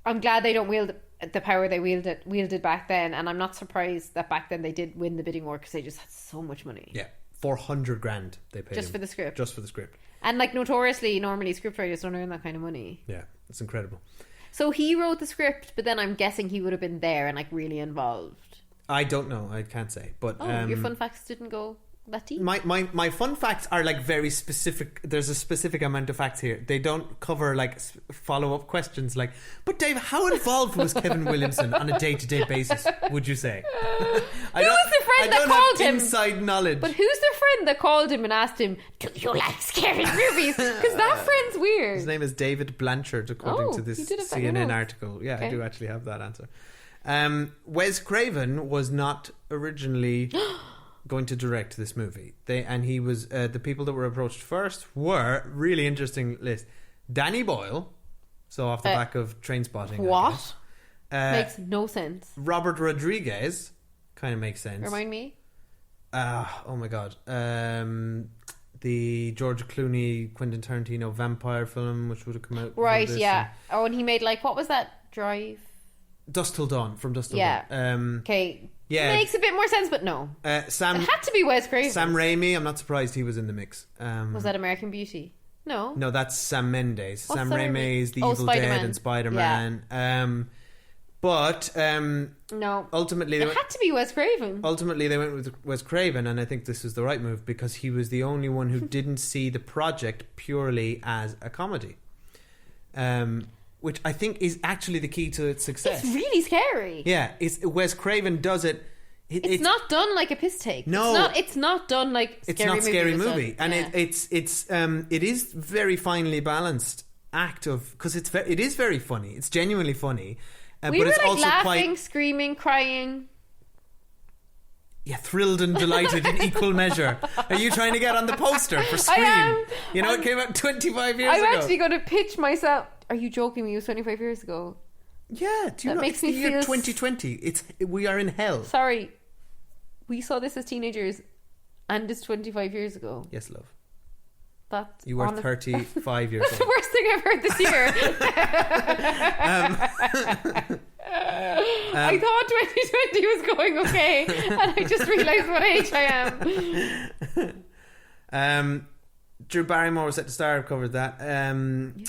I'm glad they don't wield the power they wielded back then, and I'm not surprised that back then they did win the bidding war because they just had so much money. Yeah, $400,000 they paid just for the script. Just for the script. And like notoriously, normally scriptwriters don't earn that kind of money. Yeah. It's incredible. So he wrote the script, but then I'm guessing he would have been there and like really involved. I don't know. I can't say. But your fun facts didn't go that deep? My fun facts are like very specific. There's a specific amount of facts here. They don't cover like follow-up questions like, but Dave, how involved was Kevin Williamson on a day-to-day basis, would you say? Who was the friend that called him? Inside knowledge. But who's the friend that called him and asked him, do you like scary movies? Because that friend's weird. His name is David Blanchard, according to this CNN article. Yeah, okay. I do actually have that answer. Wes Craven was not originally going to direct this movie. He was the people that were approached first were really interesting list. Danny Boyle, so off the back of Trainspotting. What? Makes no sense. Robert Rodriguez kind of makes sense. Remind me. Oh my god. The George Clooney, Quentin Tarantino vampire film, which would have come out. Right, yeah. Oh, and he made like, what was that? Drive? Dusk Till Dawn, from Dusk Till Dawn. Okay. Yeah. Makes a bit more sense, but no. It had to be Wes Craven. Sam Raimi, I'm not surprised he was in the mix. Was that American Beauty? No. No, that's Sam Mendes. What's Sam Sam Raimi is The Raimi? Evil Spider-Man. Dead and Spider-Man. Yeah. No. Ultimately, it had to be Wes Craven. Ultimately, they went with Wes Craven, and I think this was the right move because he was the only one who didn't see the project purely as a comedy. Which I think is actually the key to its success. It's really scary. Yeah, Wes Craven does it. It's not done like a piss take. No, it's not done like Scary Movie, and it is very finely balanced act of because it is very funny. It's genuinely funny, we but were it's like also laughing, screaming, crying. Yeah, thrilled and delighted in equal measure. Are you trying to get on the poster for Scream? I am. You know, it came out 25 years ago. I'm actually going to pitch myself. Are you joking me? It was 25 years ago. Yeah, do you know? Makes it's me the year feel 2020. We are in hell. Sorry, we saw this as teenagers, and it's 25 years ago. Yes, love. You were 35 years old. That's the worst thing I've heard this year. I thought 2020 was going okay, and I just realised what age I am. Drew Barrymore was at the start. I've covered that.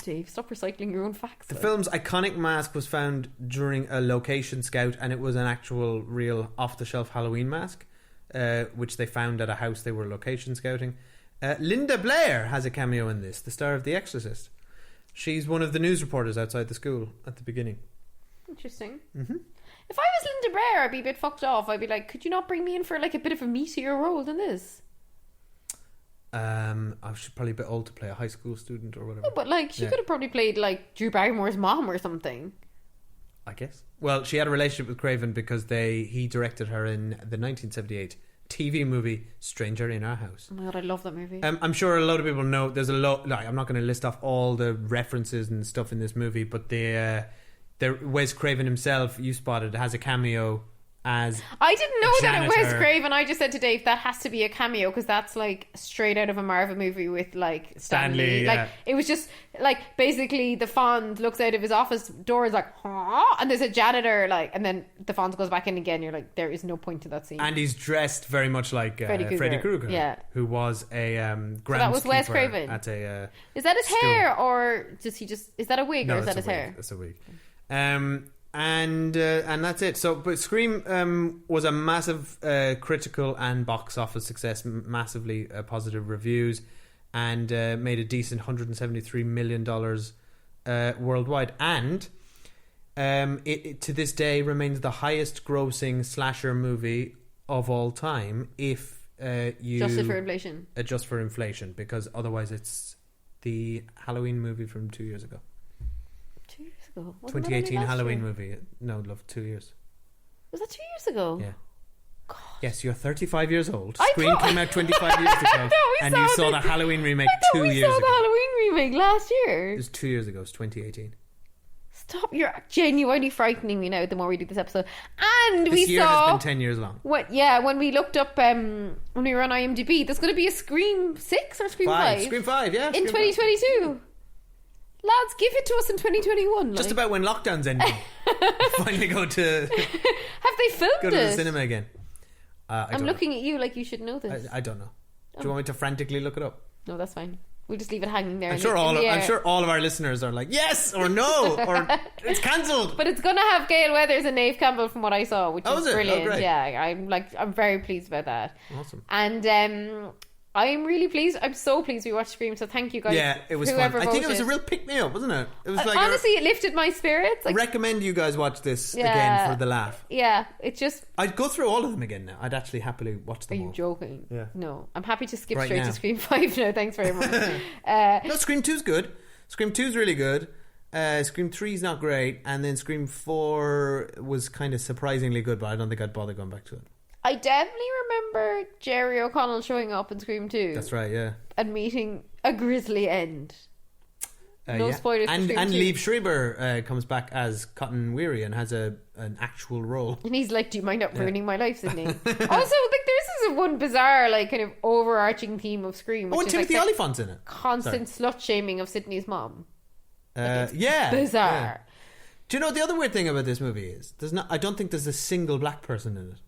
Dave, stop recycling your own facts. The film's iconic mask was found during a location scout, and it was an actual, real, off-the-shelf Halloween mask, which they found at a house they were location scouting. Linda Blair has a cameo in this, the star of The Exorcist. She's one of the news reporters outside the school at the beginning. Interesting. Mm-hmm. If I was Linda Blair, I'd be a bit fucked off. I'd be like, could you not bring me in for like a bit of a meatier role than this? I should probably be old to play a high school student or whatever. No, but like she could have probably played like Drew Barrymore's mom or something. I guess. Well, she had a relationship with Craven because he directed her in the 1978 TV movie Stranger in Our House. Oh my god, I love that movie. I'm sure a lot of people know. There's a lot. Like, I'm not going to list off all the references and stuff in this movie, but the Wes Craven himself, you spotted, has a cameo as I didn't know that it was janitor. Craven. I just said to Dave that has to be a cameo because that's like straight out of a Marvel movie with like Stan Lee. yeah. Like it was just like basically the Fonz looks out of his office door, is like, huh? And there's a janitor like, and then the Fonz goes back in again. You're like, there is no point to that scene. And he's dressed very much like Freddy Krueger, yeah, who was a groundskeeper. So that was Wes Craven. At a is that his school. hair or does he just? Is that a wig No, or is that his a wig. hair? That's a wig. And that's it. So, but Scream was a massive critical and box office success, massively positive reviews, and made a decent $173 million worldwide. And it to this day remains the highest grossing slasher movie of all time if you Adjusted for inflation. Adjust for inflation, because otherwise it's the Halloween movie from 2 years ago. 2 years ago? Wasn't 2018 that only last Halloween year? movie. No, love, 2 years. Was that 2 years ago? Yeah. God. Yes, you're 35 years old. I Scream thought- came out 25 years ago, and you saw the Halloween remake 2 years We saw ago. the Halloween remake last year. It was 2 years ago. It's 2018. Stop! You're genuinely frightening me now. The more we do this episode, and This we year saw has been 10 years long. what? Yeah, when we looked up when we were on IMDb, there's going to be a Scream 6 or Scream 5. Scream 5, yeah. In 2022. Lads, give it to us in 2021. Just like. about when lockdown's ending. Finally go to Have they filmed go to the it? cinema again. I I'm don't looking at you like you should know know. this. I don't know. Do you want me to frantically look it up? No, that's fine. We'll just leave it hanging there. I'm sure all of our listeners are like, yes or no, or it's cancelled. But it's going to have Gail Weathers and Neve Campbell from what I saw, which is brilliant. Oh, great. Yeah, I'm very pleased about that. Awesome. And I'm really pleased. I'm so pleased we watched Scream. So thank you guys. Yeah, it was fun. I think it was a real pick me up, wasn't it? It was like honestly, it lifted my spirits. I recommend you guys watch this again for the laugh. Yeah, it's just. I'd go through all of them again now. I'd actually happily watch them. Are you joking? Yeah. No, I'm happy to skip Right straight now. to Scream 5 now. Thanks very much. No, Scream 2's good. Scream 2's really good. Scream 3's not great, and then Scream 4 was kind of surprisingly good, but I don't think I'd bother going back to it. I definitely remember Jerry O'Connell showing up in Scream 2. That's right, yeah. And meeting a grisly end. No spoilers for And Scream 2. Liev Schreiber comes back as Cotton Weary and has an actual role. And he's like, do you mind not ruining my life, Sydney? Also, like, there's one bizarre, like, kind of overarching theme of Scream. Which and is, Timothy like, Olyphant's in it. Constant slut-shaming of Sydney's mom. Yeah. Bizarre. Yeah. Do you know the other weird thing about this movie is I don't think there's a single black person in it.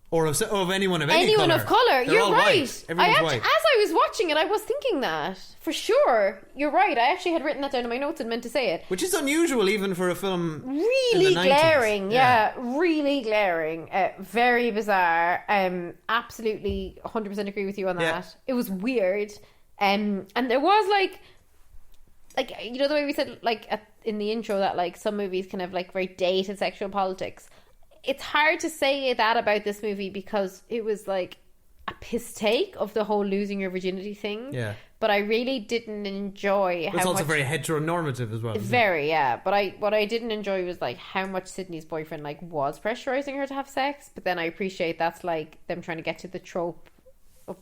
Or of anyone of any Anyone colour. of colour. They're You're all right. white. Everyone's white. As I was watching it, I was thinking that. For sure. You're right. I actually had written that down in my notes and meant to say it. Which is unusual even for a film Really in the 90s. glaring. Yeah, really glaring. Very bizarre. Absolutely 100% agree with you on that. Yeah. It was weird. And there was like you know the way we said like in the intro that like some movies can have like very dated sexual politics. It's hard to say that about this movie because it was like a piss take of the whole losing your virginity thing. Yeah. But I really didn't enjoy how much... It's also very heteronormative as well. isn't it? Very, yeah. But what I didn't enjoy was like how much Sydney's boyfriend like was pressurizing her to have sex. But then I appreciate that's like them trying to get to the trope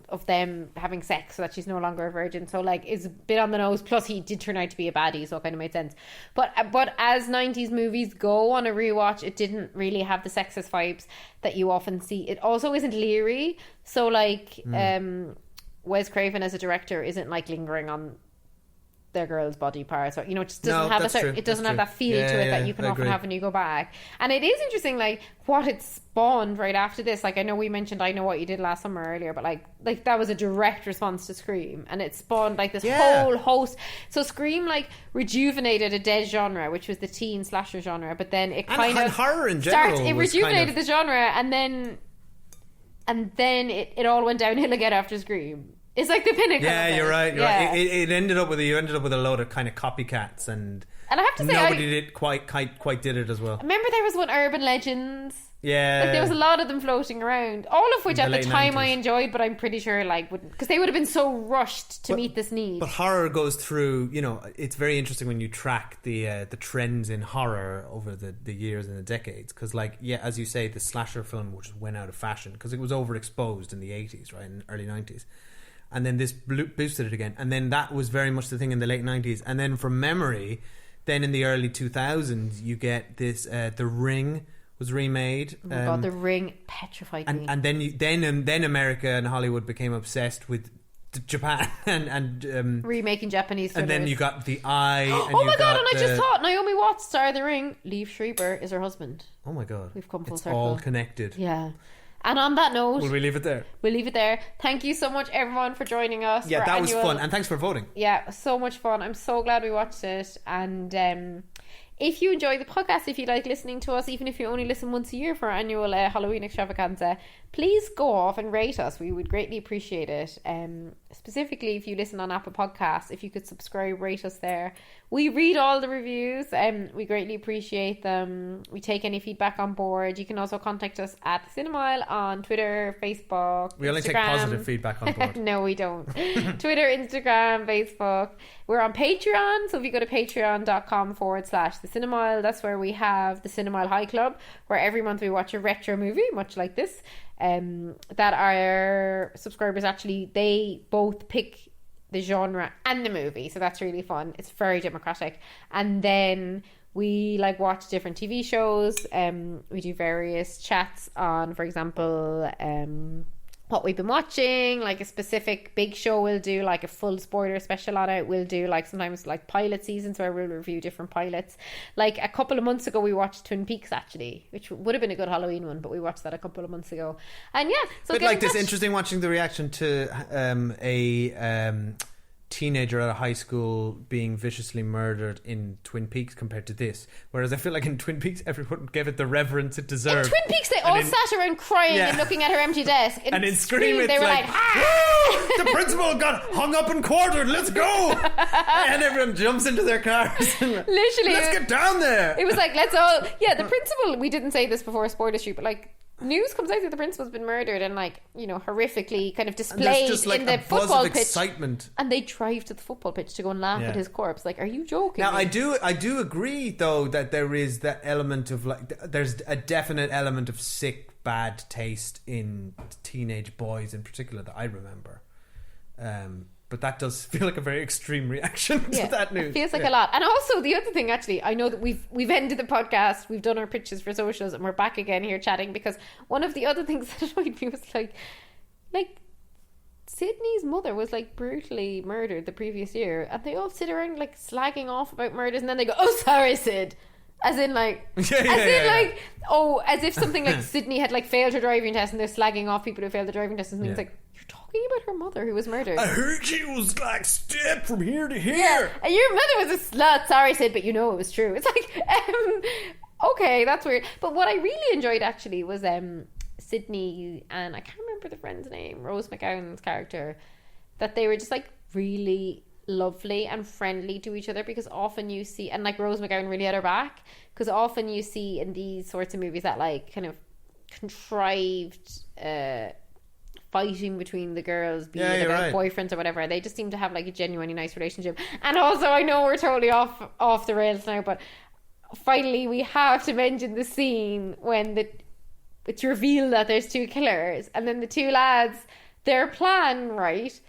of them having sex so that she's no longer a virgin. So like it's a bit on the nose. Plus he did turn out to be a baddie, so it kind of made sense. But as 90s movies go on a rewatch, it didn't really have the sexist vibes that you often see. It also isn't leery. So like Wes Craven as a director isn't like lingering on their girl's body parts, or it just doesn't have that feel to it that you can often have when you go back. And it is interesting like what it spawned right after this. Like I know we mentioned I Know What You Did Last Summer earlier, but like that was a direct response to Scream, and it spawned like this whole host. So Scream like rejuvenated a dead genre, which was the teen slasher genre, but then it kind of horror in general it rejuvenated the genre, and then it all went downhill again after Scream. It's like the pinnacle. Yeah, of it. you're right. Yeah. It ended up with you ended up with a load of kind of copycats, and I have to say, nobody did quite did it as well. Remember, there was one Urban Legends. Yeah, like there was a lot of them floating around, all of which at the time 90s. I enjoyed, but I'm pretty sure like wouldn't, because they would have been so rushed to meet this need. But horror goes through. It's very interesting when you track the trends in horror over the years and the decades. Because as you say, the slasher film just went out of fashion because it was overexposed in the 80s, right, in early 90s. And then this boosted it again. And then that was very much the thing in the late 90s. And then from memory, then in the early 2000s, you get this, The Ring was remade. Oh my God, The Ring petrified me. And then America and Hollywood became obsessed with Japan and remaking Japanese thrillers. And then you got The Eye. Oh my God, and I just thought Naomi Watts, star of The Ring, Liev Schreiber is her husband. Oh my God. We've come full it's circle. all connected. Yeah. And on that note, will we leave it there? We'll leave it there. Thank you so much, everyone, for joining us. Yeah, that was fun, and thanks for voting. Yeah, so much fun. I'm so glad we watched it. And if you enjoy the podcast, if you like listening to us, even if you only listen once a year for our annual Halloween extravaganza, please go off and rate us. We would greatly appreciate it. Specifically, if you listen on Apple Podcasts, if you could subscribe, rate us there. We read all the reviews, and we greatly appreciate them. We take any feedback on board. You can also contact us at The Cinemile on Twitter, Facebook, We only Instagram. take positive feedback on board. No, we don't. Twitter, Instagram, Facebook. We're on Patreon, so if you go to patreon.com/The Cinemile, that's where we have the Cinemile High Club, where every month we watch a retro movie, much like this, that our subscribers actually, they both pick the genre and the movie, so that's really fun. It's very democratic. And then we watch different TV shows. We do various chats on, for example, what we've been watching, like a specific big show. We'll do like a full spoiler special on it. We'll do sometimes pilot seasons where we'll review different pilots. Like a couple of months ago we watched Twin Peaks, actually, which would have been a good Halloween one, but we watched that a couple of months ago. And yeah, so but this interesting watching the reaction to teenager at a high school being viciously murdered in Twin Peaks compared to this. Whereas I feel like in Twin Peaks, everyone gave it the reverence it deserved. In Twin Peaks, they all sat around crying and looking at her empty desk. And in Scream, it's they were like the principal got hung up and quartered, let's go! And everyone jumps into their cars. Literally. Let's get down there! It was like, let's all... Yeah, the principal, we didn't say this before Spoiler Street, but like, news comes out that the principal's been murdered and like, you know, horrifically kind of displayed just, like, in the a buzz football of pitch. excitement. And they drive to the football pitch to go and laugh at his corpse. Like, are you joking? Now, I do agree though that there is that element of like, there's a definite element of sick, bad taste in teenage boys in particular that I remember. But that does feel like a very extreme reaction to that news. It feels like a lot. And also the other thing, actually, I know that we've ended the podcast, we've done our pitches for socials, and we're back again here chatting, because one of the other things that annoyed me was like Sydney's mother was like brutally murdered the previous year, and they all sit around like slagging off about murders, and then they go, "Oh, sorry, Sid." As in like, as if something like Sydney had like failed her driving test, and they're slagging off people who failed the driving test, and things like, you're talking about her mother who was murdered. I heard she was like stabbed from here to here. Yeah, and your mother was a slut. Sorry, Sid, but you know it was true. It's like, okay, that's weird. But what I really enjoyed actually was Sydney and I can't remember the friend's name, Rose McGowan's character, that they were just like really lovely and friendly to each other, because often you see, and like Rose McGowan really had her back, because often you see in these sorts of movies that like kind of contrived fighting between the girls being about boyfriends or whatever. They just seem to have like a genuinely nice relationship. And also, I know we're totally off the rails now, but finally we have to mention the scene when it's revealed that there's two killers, and then the two lads, their plan, right,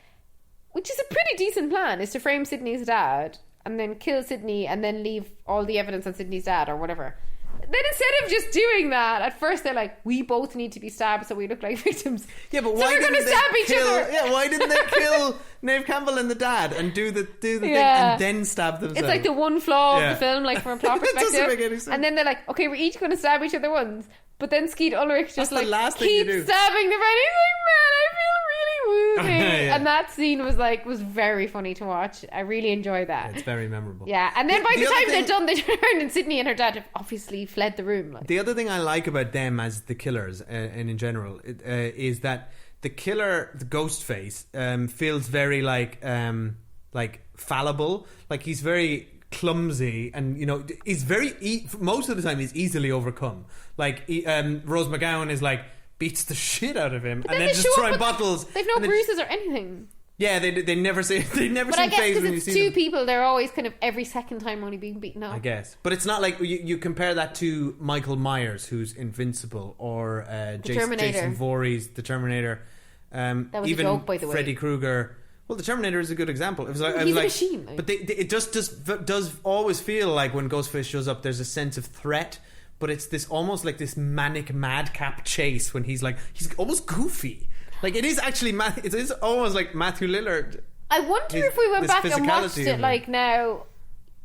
which is a pretty decent plan, is to frame Sydney's dad and then kill Sydney and then leave all the evidence on Sydney's dad or whatever. Then instead of just doing that, at first they're like, we both need to be stabbed so we look like victims. Yeah, but so why we're didn't they stab each other. Yeah, why didn't they kill Neve Campbell and the dad and do the thing and then stab themselves? It's like the one flaw of the film, like from a plot perspective. It doesn't make any sense. And then they're like, okay, we're each going to stab each other once. But then Skeet Ulrich just That's the last thing keeps you do. stabbing the friend. He's like, man, I feel really woozy. Yeah. And that scene was very funny to watch. I really enjoyed that. It's very memorable. Yeah, and then by the time they're done, they turn around and Sydney and her dad have obviously fled the room. Like. The other thing I like about them as the killers, and in general, is that the killer, the Ghostface, feels very like fallible. Like he's very clumsy, and you know, he's very most of the time he's easily overcome. Like Rose McGowan is like beats the shit out of him, and then just throwing bottles. They've no bruises or anything. Yeah, they never say But I guess because it's two people, they're always kind of every second time only being beaten up. I guess, but it's not like you compare that to Michael Myers, who's invincible, or Jason Voorhees, the Terminator. That was even a joke, by the way. Freddy Krueger. Well, the Terminator is a good example. It was like, he's a machine. But it just does always feel like when Ghostface shows up, there's a sense of threat. But it's this almost like this manic madcap chase when he's almost goofy. Like it is actually it is almost like Matthew Lillard. I wonder if we went back and watched it like now.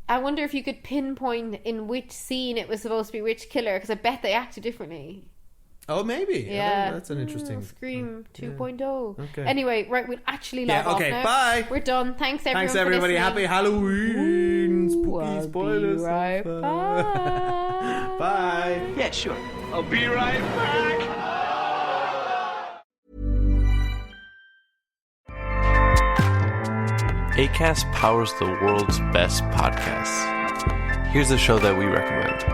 I wonder if you could pinpoint in which scene it was supposed to be which killer, because I bet they acted differently. Oh, maybe. Yeah, that's an interesting Scream 2.0. Yeah. Okay. Anyway, right, we'll actually log off now. Bye. We're done. Thanks everyone. Thanks everybody. For Happy Halloween. Spooky spoilers. Be right back. Bye. Yeah, sure. I'll be right back. Acast powers the world's best podcasts. Here's a show that we recommend.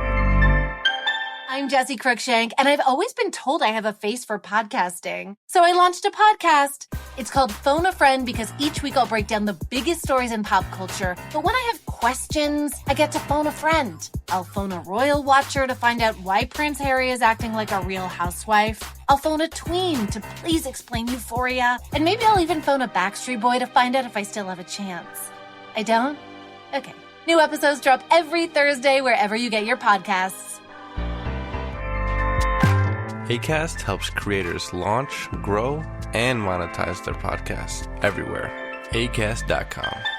I'm Jessie Cruikshank, and I've always been told I have a face for podcasting. So I launched a podcast. It's called Phone a Friend, because each week I'll break down the biggest stories in pop culture. But when I have questions, I get to phone a friend. I'll phone a royal watcher to find out why Prince Harry is acting like a real housewife. I'll phone a tween to please explain Euphoria. And maybe I'll even phone a Backstreet Boy to find out if I still have a chance. I don't? Okay. New episodes drop every Thursday wherever you get your podcasts. Acast helps creators launch, grow, and monetize their podcasts everywhere. Acast.com.